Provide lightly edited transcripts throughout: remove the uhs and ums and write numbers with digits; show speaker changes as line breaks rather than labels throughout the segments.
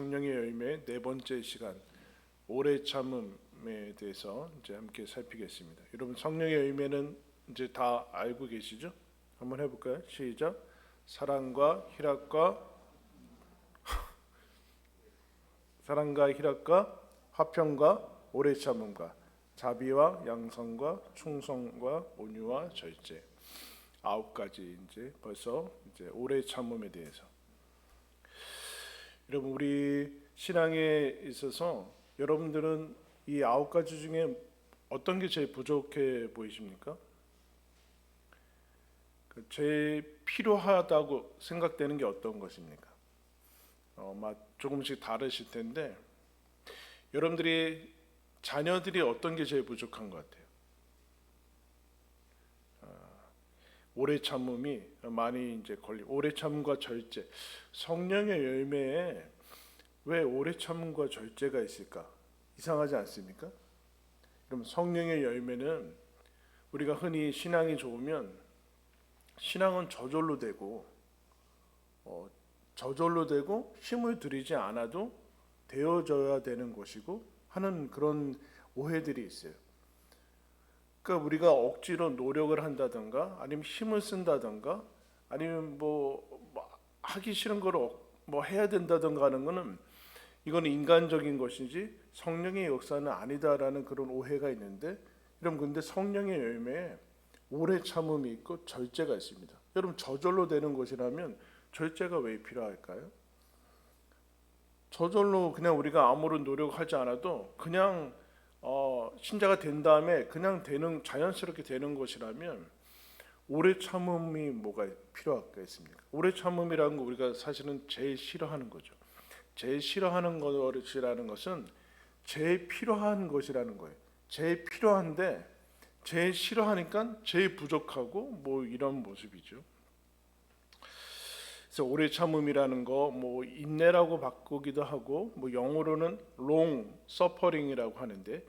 성령의 열매 네 번째 시간 오래 참음에 대해서 이제 함께 살피겠습니다. 여러분 성령의 열매는 이제 다 알고 계시죠? 한번 해볼까요? 시작. 사랑과 희락과 화평과 오래 참음과 자비와 양선과 충성과 온유와 절제. 9가지 이제 벌써 이제 오래 참음에 대해서. 여러분 우리 신앙에 있어서 여러분들은 이 9가지 중에 어떤 게 제일 부족해 보이십니까? 제일 필요하다고 생각되는 게 어떤 것입니까? 조금씩 다르실 텐데 여러분들이 자녀들이 어떤 게 제일 부족한 것 같아요? 오래 참음이 많이 이제 오래 참음과 절제. 성령의 열매에 왜 오래 참음과 절제가 있을까? 이상하지 않습니까? 그럼 성령의 열매는 우리가 흔히 신앙이 좋으면 신앙은 저절로 되고 힘을 들이지 않아도 되어져야 되는 것이고 하는 그런 오해들이 있어요. 그러니까 우리가 억지로 노력을 한다든가 아니면 힘을 쓴다든가 아니면 하기 싫은 거를 해야 된다든가 하는 거는 이건 인간적인 것이지 성령의 역사는 아니다라는 그런 오해가 있는데, 여러분 근데 성령의 열매에 오래 참음이 있고 절제가 있습니다. 여러분 저절로 되는 것이라면 절제가 왜 필요할까요? 저절로 그냥 우리가 아무런 노력하지 않아도 그냥 신자가 된 다음에 그냥 자연스럽게 되는 것이라면 오래 참음이 뭐가 필요하겠습니까? 오래 참음이라는 거 우리가 사실은 제일 싫어하는 거죠. 제일 싫어하는 것이라는 것은 제일 필요한 것이라는 거예요. 제일 필요한데 제일 싫어하니까 제일 부족하고 이런 모습이죠. 그래서 오래 참음이라는 거 인내라고 바꾸기도 하고 영어로는 long suffering이라고 하는데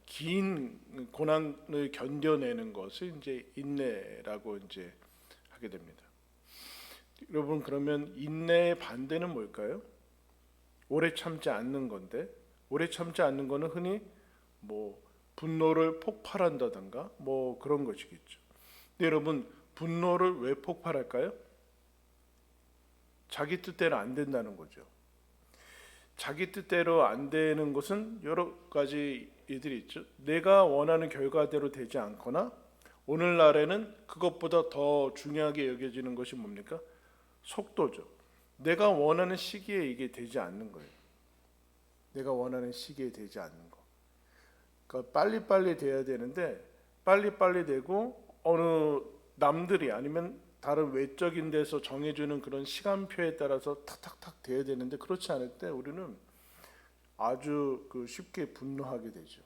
긴 고난을 견뎌내는 것을 이제 인내라고 이제 하게 됩니다. 여러분 그러면 인내의 반대는 뭘까요? 오래 참지 않는 건데, 오래 참지 않는 거는 흔히 분노를 폭발한다든가 그런 것이겠죠. 근데 여러분 분노를 왜 폭발할까요? 자기 뜻대로 안 된다는 거죠. 자기 뜻대로 안 되는 것은 여러 가지 일들이 있죠. 내가 원하는 결과대로 되지 않거나 오늘날에는 그것보다 더 중요하게 여겨지는 것이 뭡니까? 속도죠. 내가 원하는 시기에 이게 되지 않는 거예요. 내가 원하는 시기에 되지 않는 거. 그러니까 빨리빨리 돼야 되는데 빨리빨리 되고 어느 남들이 아니면 다른 외적인 데서 정해주는 그런 시간표에 따라서 탁탁탁 돼야 되는데 그렇지 않을 때 우리는 아주 쉽게 분노하게 되죠.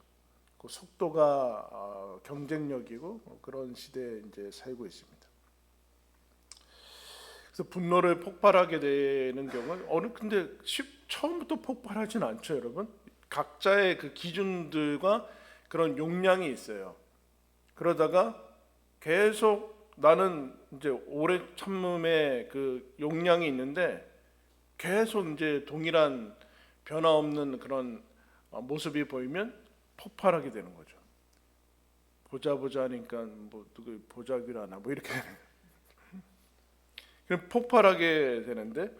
그 속도가 경쟁력이고 그런 시대에 이제 살고 있습니다. 그래서 분노를 폭발하게 되는 경우는 근데 처음부터 폭발하진 않죠, 여러분. 각자의 그 기준들과 그런 용량이 있어요. 그러다가 계속 나는 이제 오래 참음의 그 용량이 있는데 계속 이제 동일한 변화 없는 그런 모습이 보이면 폭발하게 되는 거죠. 보자 하니까 누구 보자기로 하나 이렇게 그럼 폭발하게 되는데,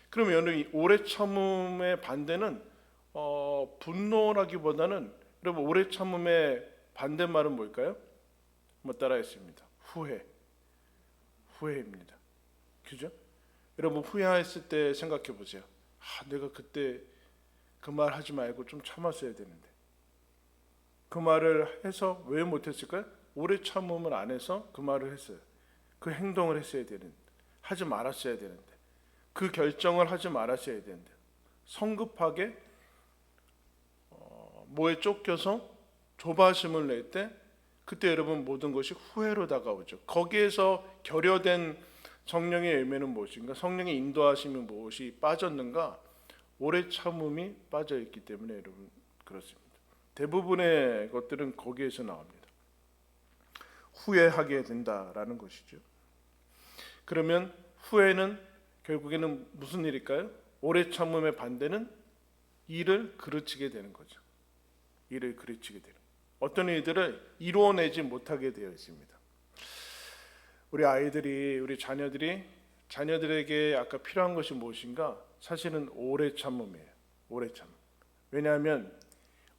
그러면 이 오래 참음의 반대는 분노라기보다는 여러분 오래 참음의 반대말은 뭘까요? 따라했습니다. 후회입니다. 그죠? 여러분 후회했을 때 생각해 보세요. 내가 그때 그 말 하지 말고 좀 참았어야 되는데 그 말을 해서 왜 못했을까요? 오래 참음을 안 해서 그 말을 했어요. 그 행동을 했어야 되는데, 하지 말았어야 되는데, 그 결정을 하지 말았어야 되는데 성급하게 뭐에 쫓겨서 조바심을 낼 때 그때 여러분 모든 것이 후회로 다가오죠. 거기에서 결여된 성령의 열매는 무엇인가? 성령의 인도하심이 무엇이 빠졌는가? 오래 참음이 빠져 있기 때문에 여러분 그렇습니다. 대부분의 것들은 거기에서 나옵니다. 후회하게 된다라는 것이죠. 그러면 후회는 결국에는 무슨 일일까요? 오래 참음의 반대는 일을 그르치게 되는 거죠. 일을 그르치게 되는. 어떤 일들을 이루어내지 못하게 되어 있습니다. 우리 아이들이, 우리 자녀들에게 아까 필요한 것이 무엇인가? 사실은 오래 참음이에요. 오래 참음. 왜냐하면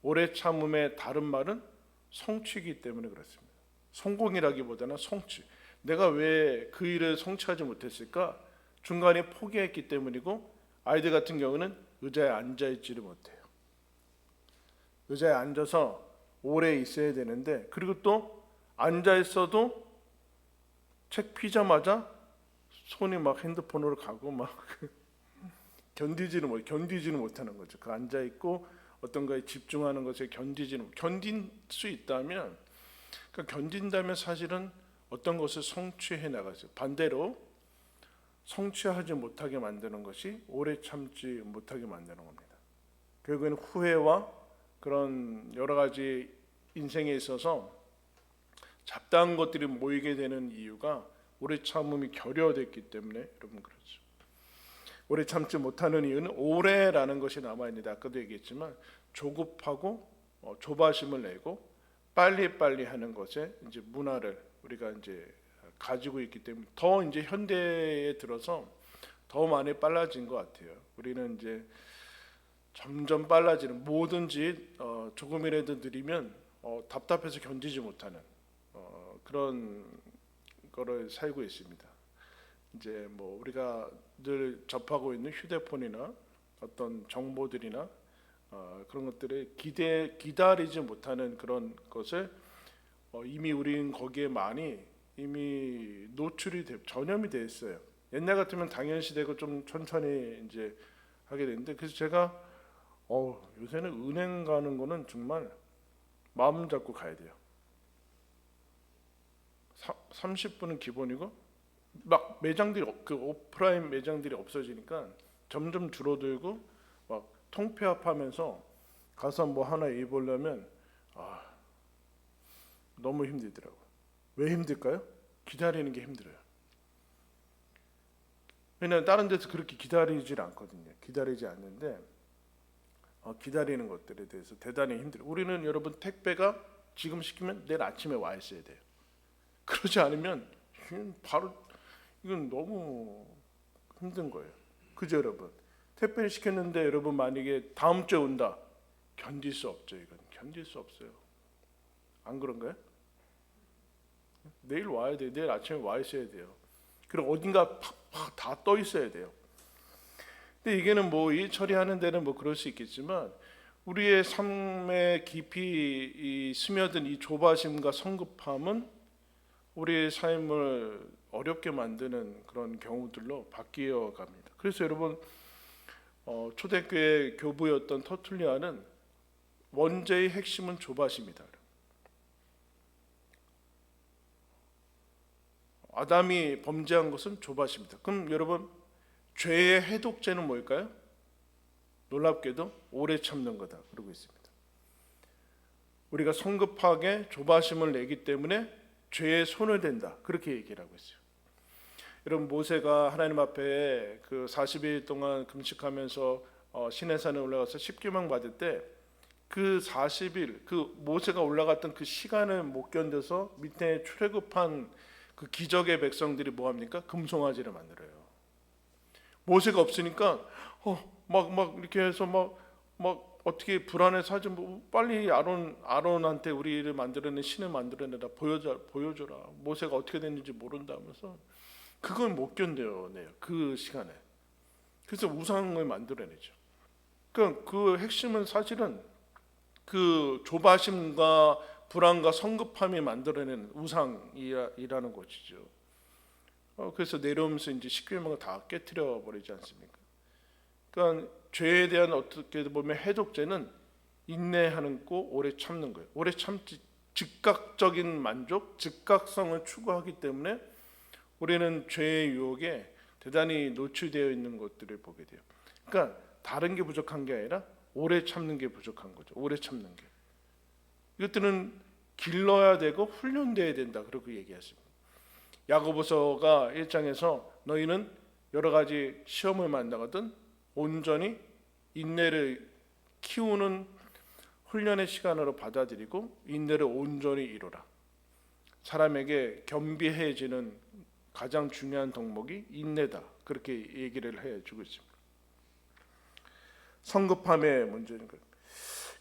오래 참음의 다른 말은 성취이기 때문에 그렇습니다. 성공이라기보다는 성취. 내가 왜 그 일을 성취하지 못했을까? 중간에 포기했기 때문이고, 아이들 같은 경우는 의자에 앉아 있지를 못해요. 의자에 앉아서 오래 있어야 되는데, 그리고 또 앉아 있어도 책 피자마자 손이 막 핸드폰으로 가고 막 견디지는 못하는 거죠. 그 앉아 있고 어떤 거에 집중하는 것에 견딘 수 있다면, 그러니까 견딘다면 사실은 어떤 것을 성취해 나가죠. 반대로 성취하지 못하게 만드는 것이 오래 참지 못하게 만드는 겁니다. 결국에는 후회와 그런 여러 가지 인생에 있어서 잡다한 것들이 모이게 되는 이유가 오래 참음이 결여됐기 때문에 여러분 그렇죠. 오래 참지 못하는 이유는 오래라는 것이 남아있는데, 아까도 얘기했지만 조급하고 조바심을 내고 빨리빨리 하는 것에 이제 문화를 우리가 이제 가지고 있기 때문에 더 이제 현대에 들어서 더 많이 빨라진 것 같아요. 우리는 이제 점점 빨라지는, 뭐든지 조금이라도 느리면 답답해서 견디지 못하는 그런 거를 살고 있습니다. 이제 뭐 우리가 늘 접하고 있는 휴대폰이나 어떤 정보들이나 그런 것들을 기다리지 못하는 그런 것을 이미 우리는 거기에 많이 이미 전염이 돼 있어요. 옛날 같으면 당연시되고 좀 천천히 이제 하게 되는데, 그래서 제가 요새는 은행 가는 거는 정말 마음 잡고 가야 돼요. 30분은 기본이고, 막 매장들이 그 오프라인 매장들이 없어지니까 점점 줄어들고 막 통폐합하면서 가서 뭐 하나 입으려면 너무 힘들더라고. 왜 힘들까요? 기다리는 게 힘들어요. 왜냐하면 다른 데서 그렇게 기다리질 않거든요. 기다리지 않는데 기다리는 것들에 대해서 대단히 힘들어요. 우리는 여러분 택배가 지금 시키면 내일 아침에 와 있어야 돼요. 그러지 않으면 이건 너무 힘든 거예요. 그죠 여러분? 택배를 시켰는데 여러분 만약에 다음 주에 온다, 견딜 수 없죠. 이건 견딜 수 없어요. 안 그런가요? 내일 와야 돼요. 내일 아침에 와 있어야 돼요. 그리고 어딘가 다 떠 있어야 돼요. 근데 이게는 뭐 일 처리하는 데는 뭐 그럴 수 있겠지만, 우리의 삶에 깊이 스며든 이 조바심과 성급함은 우리의 삶을 어렵게 만드는 그런 경우들로 바뀌어 갑니다. 그래서 여러분 초대교회 교부였던 터툴리아는 원죄의 핵심은 조바심이다. 아담이 범죄한 것은 조바심이다. 그럼 여러분 죄의 해독제는 뭘까요? 놀랍게도 오래 참는 거다. 그러고 있습니다. 우리가 성급하게 조바심을 내기 때문에 죄에 손을 댄다. 그렇게 얘기를 하고 있어요. 여러분 모세가 하나님 앞에 그 40일 동안 금식하면서 시내산에 올라가서 십계명 받을 때, 그 40일 그 모세가 올라갔던 그 시간을 못 견뎌서 밑에 출애굽한 그 기적의 백성들이 뭐 합니까? 금송아지를 만들어요. 모세가 없으니까 막 이렇게 해서 막 어떻게 불안해서 하지, 뭐 빨리 아론한테 우리를 만들어낸 신을 만들어내라, 보여줘라. 모세가 어떻게 됐는지 모른다면서 그걸 못 견뎌내요. 그 시간에. 그래서 우상을 만들어내죠. 그러니까 그 핵심은 사실은 그 조바심과 불안과 성급함이 만들어내는 우상이라는 것이죠. 그래서 내려오면서 이제 십계명을 다 깨트려 버리지 않습니까? 그러니까 죄에 대한 어떻게 보면 해독제는 인내하는 거, 오래 참는 거예요. 오래 참지, 즉각적인 만족, 즉각성을 추구하기 때문에 우리는 죄의 유혹에 대단히 노출되어 있는 것들을 보게 돼요. 그러니까 다른 게 부족한 게 아니라 오래 참는 게 부족한 거죠. 오래 참는 게. 이것들은 길러야 되고 훈련돼야 된다. 그렇게 얘기했습니다. 야고보서가 1장에서 너희는 여러 가지 시험을 만나거든 온전히 인내를 키우는 훈련의 시간으로 받아들이고 인내를 온전히 이루라. 사람에게 겸비해지는 가장 중요한 덕목이 인내다. 그렇게 얘기를 해주고 있습니다. 성급함의 문제인 거예요.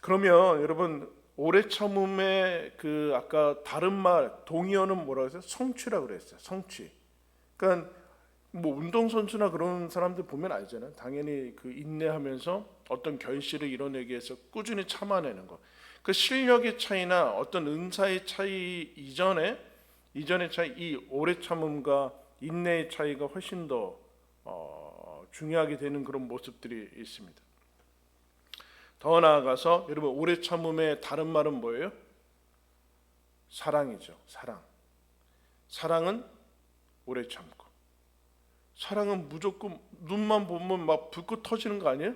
그러면 여러분 오래 참음의 그 아까 다른 말 동의어는 뭐라고 했어요? 성취라고 그랬어요. 성취. 그러니까 뭐 운동선수나 그런 사람들 보면 알잖아요. 당연히 그 인내하면서 어떤 결실을 이뤄내기 위해서 꾸준히 참아내는 거. 그 실력의 차이나 어떤 은사의 차이 이전의 차이, 이 오래 참음과 인내의 차이가 훨씬 더 중요하게 되는 그런 모습들이 있습니다. 더 나아가서 여러분 오래 참음의 다른 말은 뭐예요? 사랑이죠. 사랑. 사랑은 오래 참고. 사랑은 무조건 눈만 보면 막 불꽃 터지는 거 아니에요?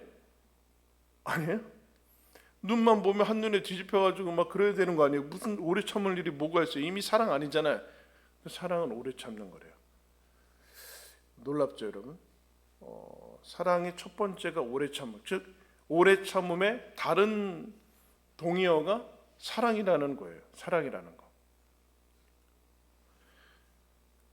아니에요? 눈만 보면 한눈에 뒤집혀가지고 막 그래야 되는 거 아니에요? 무슨 오래 참을 일이 뭐가 있어요? 이미 사랑 아니잖아요. 사랑은 오래 참는 거래요. 놀랍죠, 여러분? 사랑의 첫 번째가 오래 참음, 즉 오래 참음의 다른 동의어가 사랑이라는 거예요. 사랑이라는 거.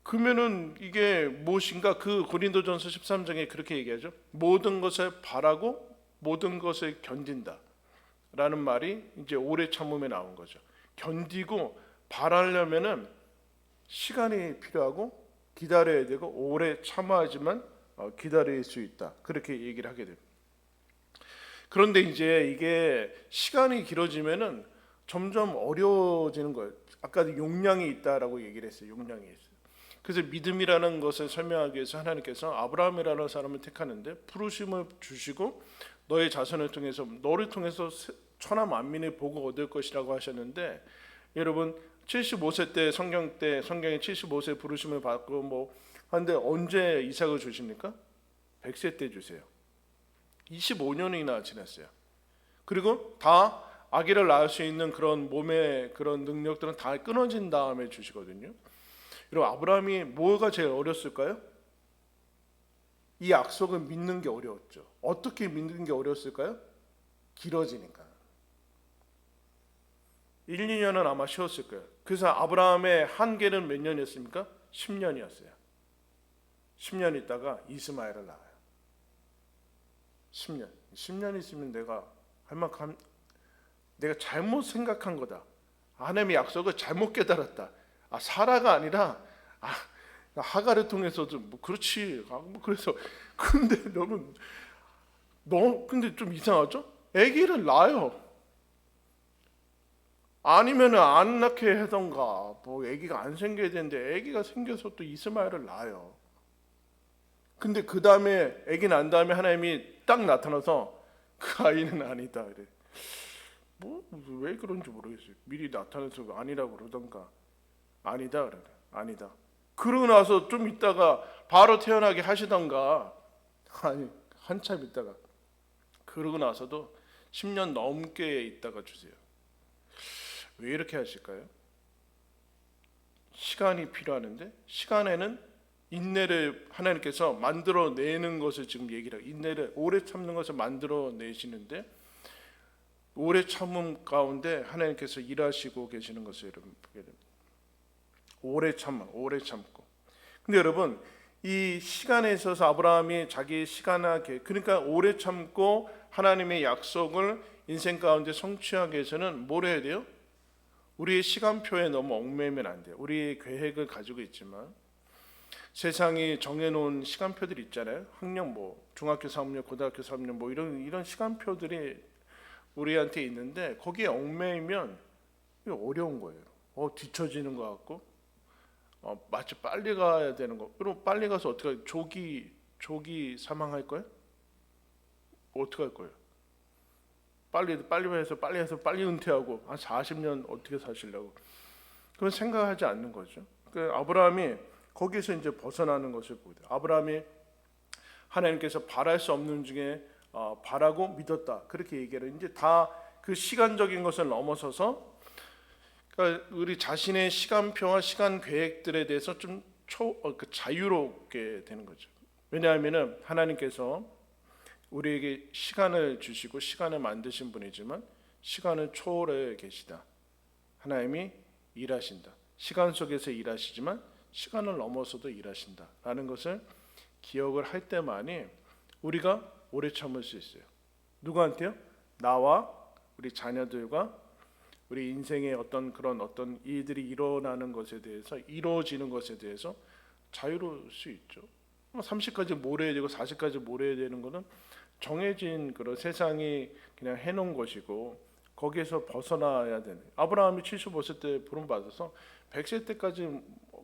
그러면은 이게 무엇인가? 그 고린도전서 13장에 그렇게 얘기하죠. 모든 것을 바라고 모든 것을 견딘다 라는 말이 이제 오래 참음에 나온 거죠. 견디고 바라려면은 시간이 필요하고 기다려야 되고 오래 참아야지만 기다릴 수 있다. 그렇게 얘기를 하게 됩니다. 그런데 이제 이게 시간이 길어지면은 점점 어려워지는 거예요. 아까도 용량이 있다라고 얘기를 했어요. 용량이 있어요. 그래서 믿음이라는 것을 설명하기 위해서 하나님께서 아브라함이라는 사람을 택하는데 부르심을 주시고 너의 자손을 통해서 너를 통해서 천하 만민의 복을 얻을 것이라고 하셨는데 여러분 75세 때 성경에 75세 부르심을 받고 뭐 한데 언제 이삭을 주십니까? 100세 때 주세요. 25년이나 지났어요. 그리고 다 아기를 낳을 수 있는 그런 몸의 그런 능력들은 다 끊어진 다음에 주시거든요. 여러분 아브라함이 뭐가 제일 어렸을까요? 이 약속을 믿는 게 어려웠죠. 어떻게 믿는 게 어려웠을까요? 길어지니까. 1, 2년은 아마 쉬웠을 거예요. 그래서 아브라함의 한계는 몇 년이었습니까? 10년이었어요. 10년 있다가 이스마엘을 낳아요. 10년 있으면 내가 할 만큼 내가 잘못 생각한 거다. 하나님의 약속을 잘못 깨달았다. 사라가 아니라 하갈을 통해서도 뭐 그렇지. 뭐 그래서 근데 여러분 근데 좀 이상하죠? 아기를 낳아요. 아니면은 안 낳게 하던가 뭐 아기가 안 생겨야 되는데 아기가 생겨서 또 이스마엘을 낳아요. 근데 그 다음에 아기 난 다음에 하나님이 딱 나타나서 그 아이는 아니다 그래. 뭐 왜 그런지 모르겠어요. 미리 나타나서 아니라고 그러던가 아니다 그래. 아니다. 그러고 나서 좀 있다가 바로 태어나게 하시던가 아니 한참 있다가 그러고 나서도 10년 넘게 있다가 주세요. 왜 이렇게 하실까요? 시간이 필요하는데 시간에는 인내를 하나님께서 만들어내는 것을 지금 얘기를 해요. 인내를 오래 참는 것을 만들어내시는데 오래 참음 가운데 하나님께서 일하시고 계시는 것을 여러분 보게 됩니다. 오래 참고. 근데 여러분 이 시간에 있어서 아브라함이 자기 시간하게 그러니까 오래 참고 하나님의 약속을 인생 가운데 성취하기 위해서는 뭘 해야 돼요? 우리의 시간표에 너무 얽매이면 안 돼요. 우리의 계획을 가지고 있지만 세상이 정해놓은 시간표들이 있잖아요. 학령 뭐 중학교 3년, 고등학교 3년 뭐 이런 시간표들이 우리한테 있는데 거기에 얽매이면 어려운 거예요. 뒤처지는 것 같고 마치 빨리 가야 되는 거. 그럼 빨리 가서 어떻게 할 조기 사망할 거예요? 어떻게 할 거예요? 빨리 해서 빨리 은퇴하고 한 40년 어떻게 사시려고? 그건 생각하지 않는 거죠. 그 아브라함이 거기서 이제 벗어나는 것을 보게 돼요. 아브라함이 하나님께서 바랄 수 없는 중에 바라고 믿었다. 그렇게 얘기를 이제 다 그 시간적인 것을 넘어서서 그러니까 우리 자신의 시간표와 시간 계획들에 대해서 좀 자유롭게 되는 거죠. 왜냐하면은 하나님께서 우리에게 시간을 주시고 시간을 만드신 분이지만 시간을 초월해 계시다. 하나님이 일하신다. 시간 속에서 일하시지만 시간을 넘어서도 일하신다. 라는 것을 기억을 할 때만이 우리가 오래 참을 수 있어요. 누구한테요? 나와 우리 자녀들과 우리 인생의 어떤 일들이 일어나는 것에 대해서, 이루어지는 것에 대해서 자유로울 수 있죠. 30까지 뭘 해야 되고 40까지 뭘 해야 되는 것은 정해진 그런 세상이 그냥 해놓은 것이고 거기에서 벗어나야 되는. 아브라함이 75세 때 부름 받아서 100세 때까지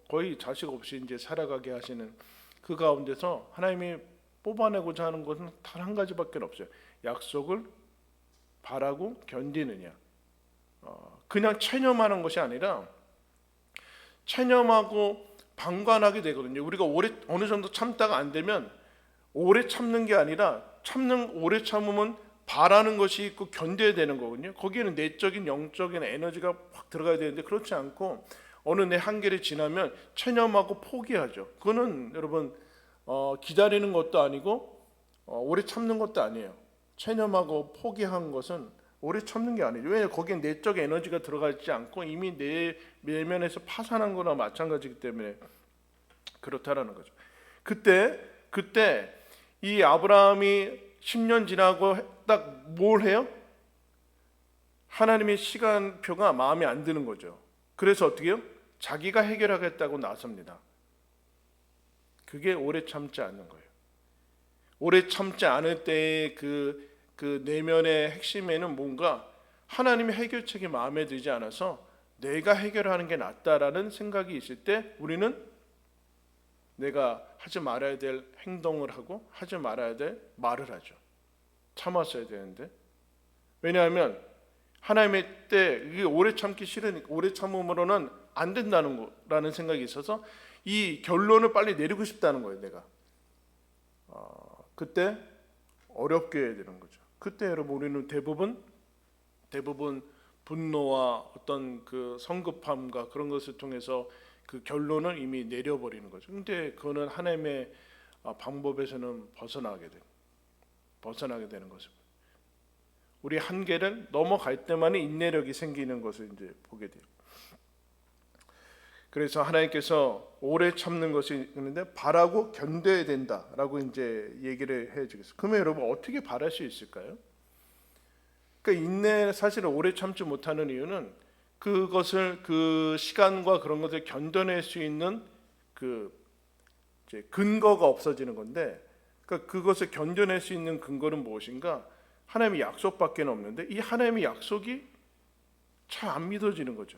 거의 자식 없이 이제 살아가게 하시는 그 가운데서 하나님이 뽑아내고자 하는 것은 단 한 가지밖에 없어요. 약속을 바라고 견디느냐. 그냥 체념하는 것이 아니라 체념하고 방관하게 되거든요. 우리가 어느 정도 참다가 안 되면 오래 참는 게 아니라 오래 참으면 바라는 것이 있고 견뎌야 되는 거거든요. 거기에는 내적인 영적인 에너지가 확 들어가야 되는데 그렇지 않고 어느 내 한계를 지나면 체념하고 포기하죠. 그거는 여러분 기다리는 것도 아니고 오래 참는 것도 아니에요. 체념하고 포기한 것은 오래 참는 게 아니죠. 왜냐하면 거기에 내적 에너지가 들어가지 않고 이미 내 내면에서 파산한 거나 마찬가지이기 때문에 그렇다라는 거죠. 그때 이 아브라함이 10년 지나고 딱 뭘 해요? 하나님의 시간표가 마음에 안 드는 거죠. 그래서 어떻게 해요? 자기가 해결하겠다고 나섭니다. 그게 오래 참지 않는 거예요. 오래 참지 않을 때의 그 내면의 핵심에는 뭔가 하나님의 해결책이 마음에 들지 않아서 내가 해결하는 게 낫다라는 생각이 있을 때 우리는 내가 하지 말아야 될 행동을 하고 하지 말아야 될 말을 하죠. 참았어야 되는데. 왜냐하면 하나님의 때 이게 오래 참기 싫으니까, 오래 참음으로는 안 된다는 거라는 생각이 있어서 이 결론을 빨리 내리고 싶다는 거예요. 내가 그때 어렵게 해야 되는 거죠. 그때 여러분 우리는 대부분 분노와 어떤 그 성급함과 그런 것을 통해서 그 결론을 이미 내려버리는 거죠. 근데 그거는 하나님의 방법에서는 벗어나게 되는 것입니다. 우리 한계를 넘어갈 때만 인내력이 생기는 것을 이제 보게 돼요. 그래서 하나님께서 오래 참는 것이 있는데 바라고 견뎌야 된다라고 이제 얘기를 해주겠어요. 그러면 여러분 어떻게 바랄 수 있을까요? 그러니까 인내 사실은 오래 참지 못하는 이유는 그것을 그 시간과 그런 것을 견뎌낼 수 있는 그 이제 근거가 없어지는 건데, 그러니까 그것을 견뎌낼 수 있는 근거는 무엇인가? 하나님의 약속밖에 없는데 이 하나님의 약속이 잘 안 믿어지는 거죠.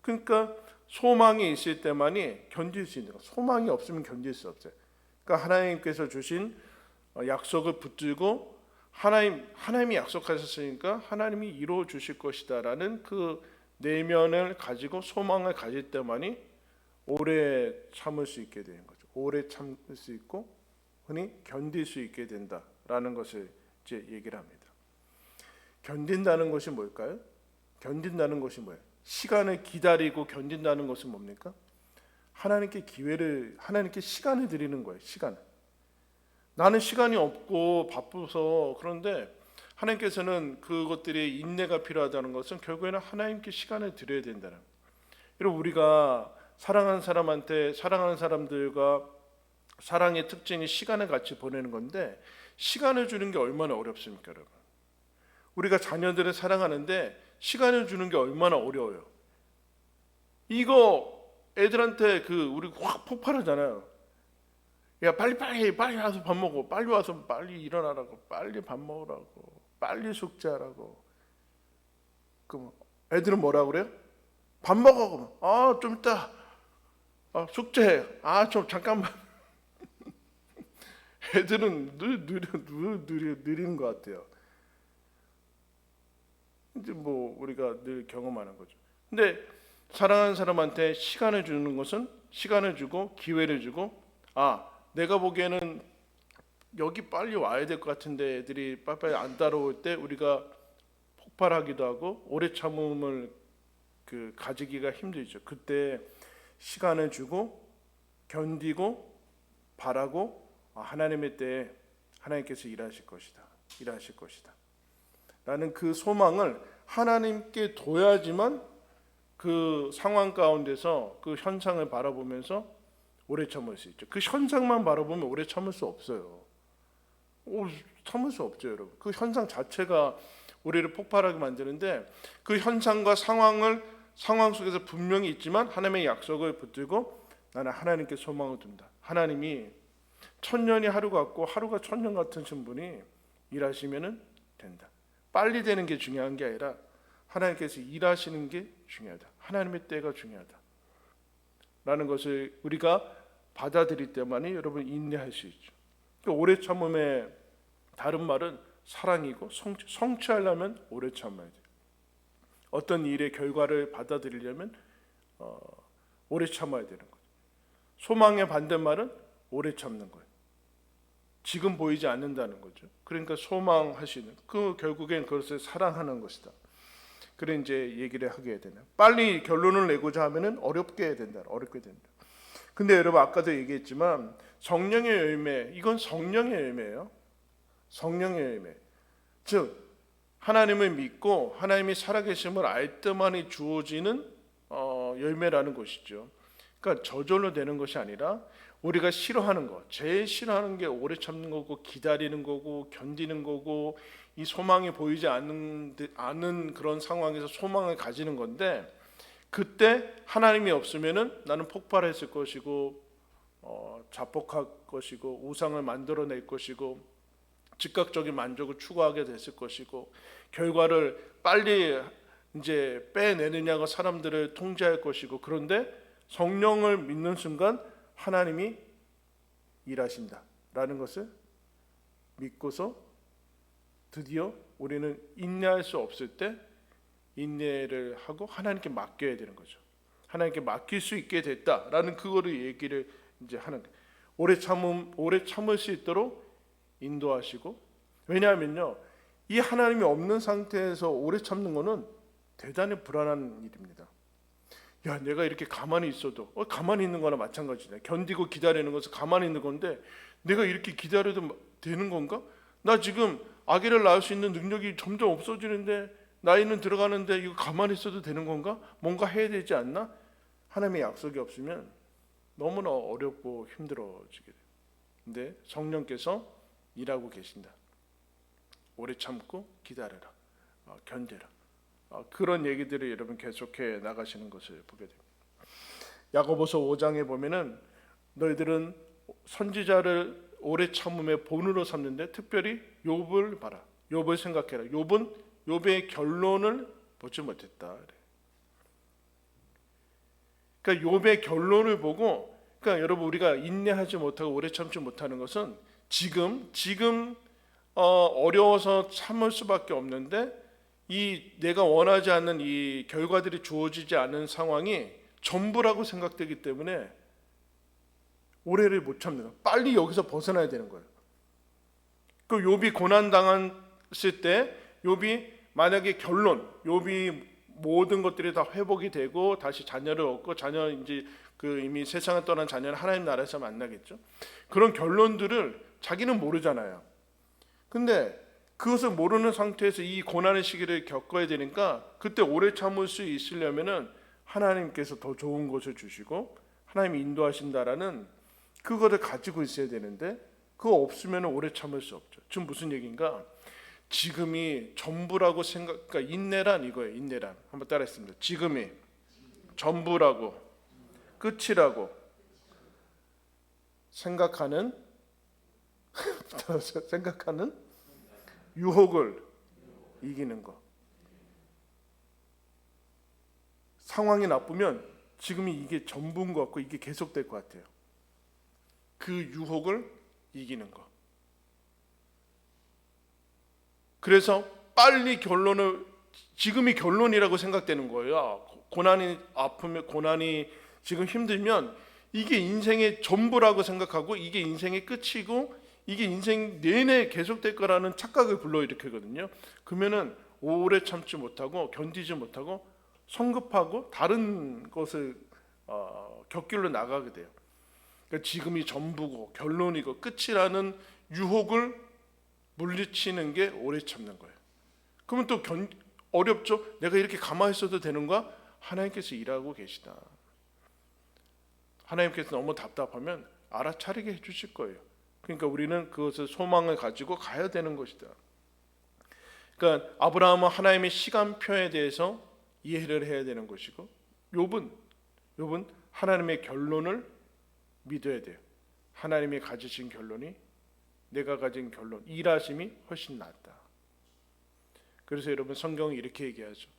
그러니까 소망이 있을 때만이 견딜 수 있는 거. 소망이 없으면 견딜 수 없어요. 그러니까 하나님께서 주신 약속을 붙들고 하나님이 약속하셨으니까 하나님이 이루어 주실 것이다라는 그 내면을 가지고 소망을 가질 때만이 오래 참을 수 있게 되는 거죠. 오래 참을 수 있고 흔히 견딜 수 있게 된다라는 것을 이제 얘기를 합니다. 견딘다는 것이 뭘까요? 견딘다는 것이 뭐예요? 시간을 기다리고 견딘다는 것은 뭡니까? 하나님께 시간을 드리는 거예요. 시간. 나는 시간이 없고 바빠서 그런데 하나님께서는 그것들이 인내가 필요하다는 것은 결국에는 하나님께 시간을 드려야 된다는 거예요. 여러분 우리가 사랑하는 사람들과 사랑의 특징이 시간을 같이 보내는 건데 시간을 주는 게 얼마나 어렵습니까, 여러분? 우리가 자녀들을 사랑하는데 시간을 주는 게 얼마나 어려워요. 이거 애들한테 우리 확 폭발하잖아요. 야 빨리 와서 밥 먹어. 빨리 와서 빨리 일어나라고. 빨리 밥 먹으라고. 빨리 숙제하라고. 그럼 애들은 뭐라 그래요? 밥 먹어. 그러면 좀 이따 숙제해. 좀 잠깐만. 애들은 느린 것 같아요. 이제 뭐 우리가 늘 경험하는 거죠. 근데 사랑하는 사람한테 시간을 주는 것은 시간을 주고 기회를 주고 내가 보기에는 여기 빨리 와야 될 것 같은데 애들이 빨리 안 따라올 때 우리가 폭발하기도 하고 오래 참음을 가지기가 힘들죠. 그때 시간을 주고 견디고 바라고 하나님의 때에 하나님께서 일하실 것이다. 일하실 것이다. 라는 그 소망을 하나님께 둬야지만 그 상황 가운데서 그 현상을 바라보면서 오래 참을 수 있죠. 그 현상만 바라보면 오래 참을 수 없어요. 참을 수 없죠, 여러분. 그 현상 자체가 우리를 폭발하게 만드는데 그 현상과 상황 속에서 분명히 있지만 하나님의 약속을 붙들고 나는 하나님께 소망을 둔다. 하나님이 천년이 하루 같고 하루가 천년 같은 분이 일하시면은 된다. 빨리 되는 게 중요한 게 아니라 하나님께서 일하시는 게 중요하다. 하나님의 때가 중요하다. 라는 것을 우리가 받아들일 때만이 여러분 인내할 수 있죠. 오래 참음의 다른 말은 사랑이고 성취하려면 오래 참아야 돼요. 어떤 일의 결과를 받아들이려면 오래 참아야 되는 거예요. 소망의 반대말은 오래 참는 거예요. 지금 보이지 않는다는 거죠. 그러니까 소망하시는 그 결국엔 그것을 사랑하는 것이다. 그래 이제 얘기를 하게 되는. 빨리 결론을 내고자 하면은 어렵게 된다. 어렵게 된다. 근데 여러분 아까도 얘기했지만 성령의 열매, 이건 성령의 열매예요. 성령의 열매. 즉 하나님을 믿고 하나님이 살아계심을 알 때만이 주어지는 열매라는 것이죠. 그러니까 저절로 되는 것이 아니라 우리가 싫어하는 것, 제일 싫어하는 게 오래 참는 거고 기다리는 거고 견디는 거고 이 소망이 보이지 않는 그런 상황에서 소망을 가지는 건데 그때 하나님이 없으면은 나는 폭발했을 것이고 자폭할 것이고 우상을 만들어낼 것이고 즉각적인 만족을 추구하게 됐을 것이고 결과를 빨리 이제 빼내느냐가 사람들을 통제할 것이고 그런데 성령을 믿는 순간 하나님이 일하신다라는 것을 믿고서 드디어 우리는 인내할 수 없을 때 인내를 하고 하나님께 맡겨야 되는 거죠. 하나님께 맡길 수 있게 됐다라는 그거를 얘기를 이제 하는 거예요. 오래 참을 수 있도록 인도하시고 왜냐하면요 이 하나님이 없는 상태에서 오래 참는 거는 대단히 불안한 일입니다. 야 내가 이렇게 가만히 있어도 가만히 있는 거나 마찬가지네. 견디고 기다리는 것은 가만히 있는 건데 내가 이렇게 기다려도 되는 건가? 나 지금 아기를 낳을 수 있는 능력이 점점 없어지는데 나이는 들어가는데 이거 가만히 있어도 되는 건가? 뭔가 해야 되지 않나? 하나님의 약속이 없으면 너무나 어렵고 힘들어지게 돼요. 근데 성령께서 일하고 계신다. 오래 참고 기다려라. 견뎌라. 그런 얘기들을 여러분 계속해 나가시는 것을 보게 됩니다. 야고보서 5장에 보면은 너희들은 선지자를 오래 참음의 본으로 삼는데 특별히 욥을 봐라. 욥을 생각해라. 욥의 결론을 보지 못했다. 그러니까 욥의 결론을 보고 그러니까 여러분 우리가 인내하지 못하고 오래 참지 못하는 것은 지금 어려워서 참을 수밖에 없는데 이 내가 원하지 않는 이 결과들이 주어지지 않은 상황이 전부라고 생각되기 때문에 오래를 못 참는 빨리 여기서 벗어나야 되는 거예요. 그 욥이 고난 당했을 때 욥이 만약에 욥이 모든 것들이 다 회복이 되고 다시 자녀를 얻고 자녀 이제 그 이미 세상을 떠난 자녀는 하나님 나라에서 만나겠죠. 그런 결론들을 자기는 모르잖아요. 근데 그것을 모르는 상태에서 이 고난의 시기를 겪어야 되니까 그때 오래 참을 수 있으려면은 하나님께서 더 좋은 것을 주시고 하나님이 인도하신다라는 그거를 가지고 있어야 되는데 그거 없으면 오래 참을 수 없죠. 지금 무슨 얘기인가? 지금이 전부라고 그러니까 인내란 이거예요. 인내란 한번 따라했습니다. 지금이 전부라고 끝이라고 생각하는 유혹을 이기는 것. 상황이 나쁘면 지금이 이게 전부인 것 같고 이게 계속될 것 같아요. 그 유혹을 이기는 것. 그래서 빨리 지금이 결론이라고 생각되는 거예요. 고난이 아프면 고난이 지금 힘들면 이게 인생의 전부라고 생각하고 이게 인생의 끝이고 이게 인생 내내 계속될 거라는 착각을 불러일으키거든요. 그러면은 오래 참지 못하고 견디지 못하고 성급하고 다른 것을 곁길로 나가게 돼요. 그러니까 지금이 전부고 결론이고 끝이라는 유혹을 물리치는 게 오래 참는 거예요. 그러면 또 어렵죠? 내가 이렇게 가만히 있어도 되는가? 하나님께서 일하고 계시다. 하나님께서 너무 답답하면 알아차리게 해주실 거예요. 그러니까 우리는 그것을 소망을 가지고 가야 되는 것이다. 그러니까 아브라함은 하나님의 시간표에 대해서 이해를 해야 되는 것이고, 욥은 하나님의 결론을 믿어야 돼요. 하나님이 가지신 결론이 내가 가진 결론, 일하심이 훨씬 낫다. 그래서 여러분 성경이 이렇게 얘기하죠.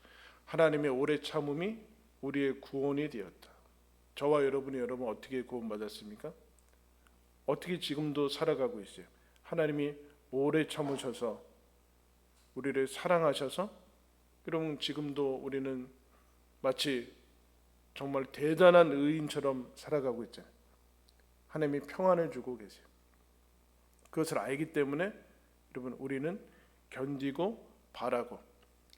하나님의 오래 참음이 우리의 구원이 되었다. 저와 여러분 어떻게 구원받았습니까? 어떻게 지금도 살아가고 있어요? 하나님이 오래 참으셔서 우리를 사랑하셔서, 여러분 지금도 우리는 마치 정말 대단한 의인처럼 살아가고 있잖아요. 하나님이 평안을 주고 계세요. 그것을 알기 때문에 여러분 우리는 견디고 바라고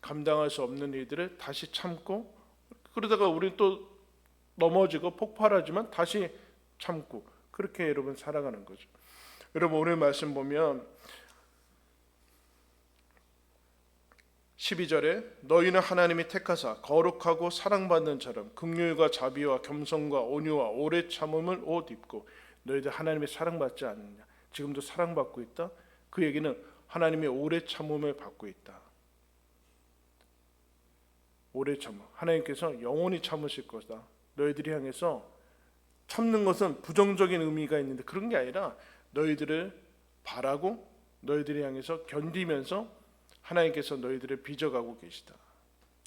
감당할 수 없는 일들을 다시 참고, 그러다가 우리는 또 넘어지고 폭발하지만 다시 참고, 그렇게 여러분 살아가는 거죠. 여러분 오늘 말씀 보면 12절에 너희는 하나님이 택하사 거룩하고 사랑받는 자람 긍휼과 자비와 겸손과 온유와 오래 참음을 옷 입고, 너희들 하나님의 사랑받지 않느냐? 지금도 사랑받고 있다. 그 얘기는 하나님의 오래 참음을 받고 있다. 오래 참음, 하나님께서 영원히 참으실 것이다. 너희들이 향해서 참는 것은 부정적인 의미가 있는데 그런 게 아니라 너희들을 바라고 너희들이 향해서 견디면서 하나님께서 너희들을 빚어가고 계시다.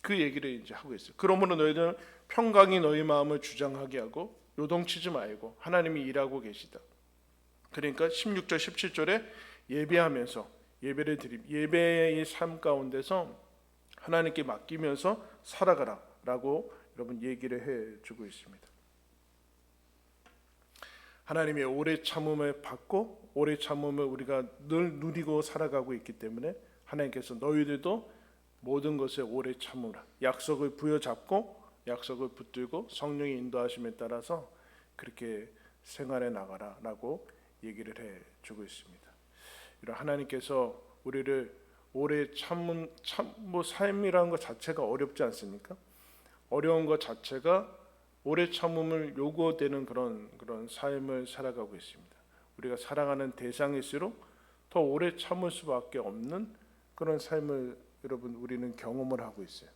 그 얘기를 이제 하고 있어요. 그러므로 너희들은 평강이 너희 마음을 주장하게 하고 요동치지 말고 하나님이 일하고 계시다. 그러니까 16절 17절에 예배하면서 예배를 드림, 예배의 삶 가운데서 하나님께 맡기면서 살아가라 라고 여러분 얘기를 해주고 있습니다. 하나님의 오래 참음을 받고 오래 참음을 우리가 늘 누리고 살아가고 있기 때문에 하나님께서 너희들도 모든 것에 오래 참으라, 약속을 부여잡고 약속을 붙들고 성령의 인도하심에 따라서 그렇게 생활해 나가라 라고 얘기를 해주고 있습니다. 이런 하나님께서 우리를 오래 참은 삶이라는 것 자체가 어렵지 않습니까? 어려운 것 자체가 오래 참음을 요구되는 그런 삶을 살아가고 있습니다. 우리가 사랑하는 대상일수록 더 오래 참을 수밖에 없는 그런 삶을 여러분 우리는 경험을 하고 있어요.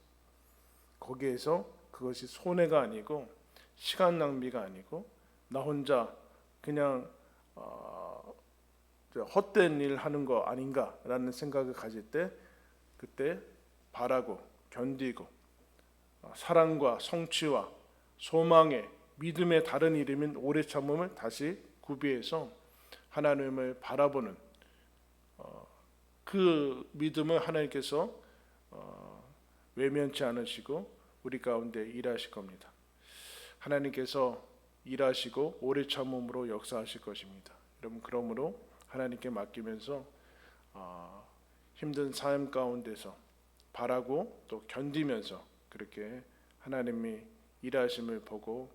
거기에서 그것이 손해가 아니고 시간 낭비가 아니고 나 혼자 그냥 헛된 일 하는 거 아닌가라는 생각을 가질 때, 그때 바라고 견디고 사랑과 성취와 소망의 믿음의 다른 이름인 오래 참음을 다시 구비해서 하나님을 바라보는 그 믿음을 하나님께서 외면치 않으시고 우리 가운데 일하실 겁니다. 하나님께서 일하시고 오래 참음으로 역사하실 것입니다. 여러분 그러므로 하나님께 맡기면서 힘든 삶 가운데서 바라고 또 견디면서 그렇게 하나님이 일하심을 보고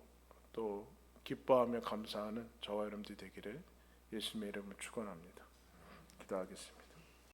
또 기뻐하며 감사하는 저와 여러분들 되기를 예수님의 이름으로 축원합니다. 기도하겠습니다.